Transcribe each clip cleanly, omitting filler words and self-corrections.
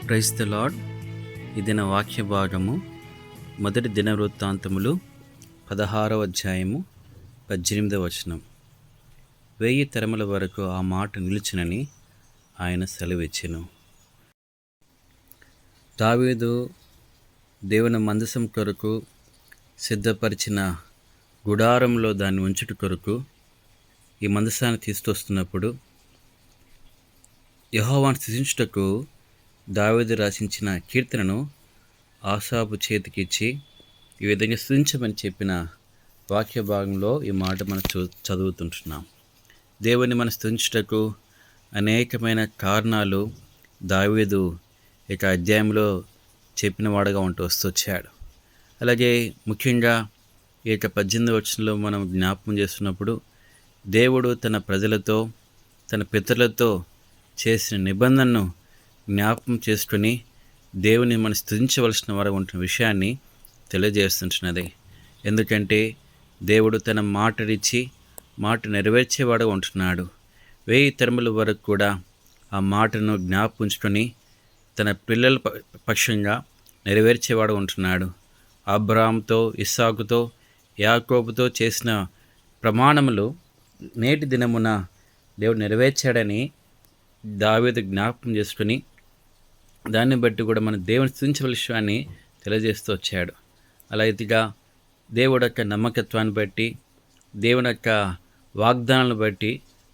Praise the lord. ఇది నా వాక్య భాగము. మొదటి దినవృత్తాంతములు 16వ అధ్యాయము 18వ వచనం. 1000 తరముల వరకు ఆ మాట నిలుచునని ఆయన సెలవిచ్చెను. దావీదు దేవుని మందసం కొరకు సిద్ధపరిచిన గుడారంలో దాన్ని ఉంచుట కొరకు ఈ మందసాన్ని తీసుకొస్తున్నప్పుడు యెహోవాను స్తుతించుటకు దావీదు రచించిన కీర్తనను ఆసాపు చేతికిచ్చి ఈ విధంగా స్తుతించమని చెప్పిన వాక్య భాగంలో ఈ మాట మనం చదువుతుంటున్నాం. దేవుని మనం స్తుతించుటకు అనేకమైన కారణాలు దావీదు ఇక అధ్యాయంలో చెప్పిన వాడుగా ఉంటూ వస్తొచ్చాడు. అలాగే ముఖ్యంగా ఈ యొక్క 18వ వచనంలో మనం జ్ఞాపకం చేస్తున్నప్పుడు దేవుడు తన ప్రజలతో తన పితరులతో చేసిన నిబంధనను జ్ఞాపకం చేసుకుని దేవుని మనం స్తుతించవలసిన వారు ఉంటున్న విషయాన్ని తెలియజేస్తుంటున్నది. ఎందుకంటే దేవుడు తన మాటనిచ్చి మాట నెరవేర్చేవాడు ఉంటున్నాడు. 1000 తరముల వరకు కూడా ఆ మాటను జ్ఞాపకుంచుకొని తన పిల్లల పక్షంగా నెరవేర్చేవాడు ఉంటున్నాడు. అబ్రాహాముతో, ఇస్సాకుతో, యాకోబుతో చేసిన ప్రమాణములు నేటి దినమున దేవుడు నెరవేర్చాడని దావీదు జ్ఞాపకం చేసుకుని దాన్ని బట్టి కూడా మన దేవుని స్తుతించవలసిన విషయాన్ని తెలియజేస్తూ వచ్చాడు. అలాగేగా దేవుడి యొక్క నమ్మకత్వాన్ని బట్టి, దేవుని యొక్క వాగ్దానాలను బట్టి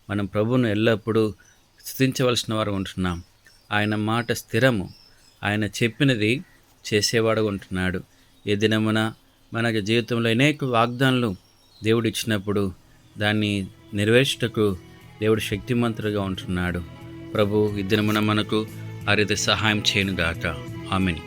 మనం ప్రభువును ఎల్లప్పుడూ స్తుతించవలసిన వారు ఉంటున్నాం. ఆయన మాట స్థిరము, ఆయన చెప్పినది చేసేవాడు ఉంటున్నాడు. ఈ దినమున మన జీవితంలో అనేక వాగ్దానాలు దేవుడు ఇచ్చినప్పుడు దాన్ని నెరవేర్చుటకు దేవుడు శక్తిమంతుడుగా ఉంటున్నాడు. ప్రభు ఈ దినమున మనకు ఆ రీతి సహాయం చేయనుగాక. ఆమేన్.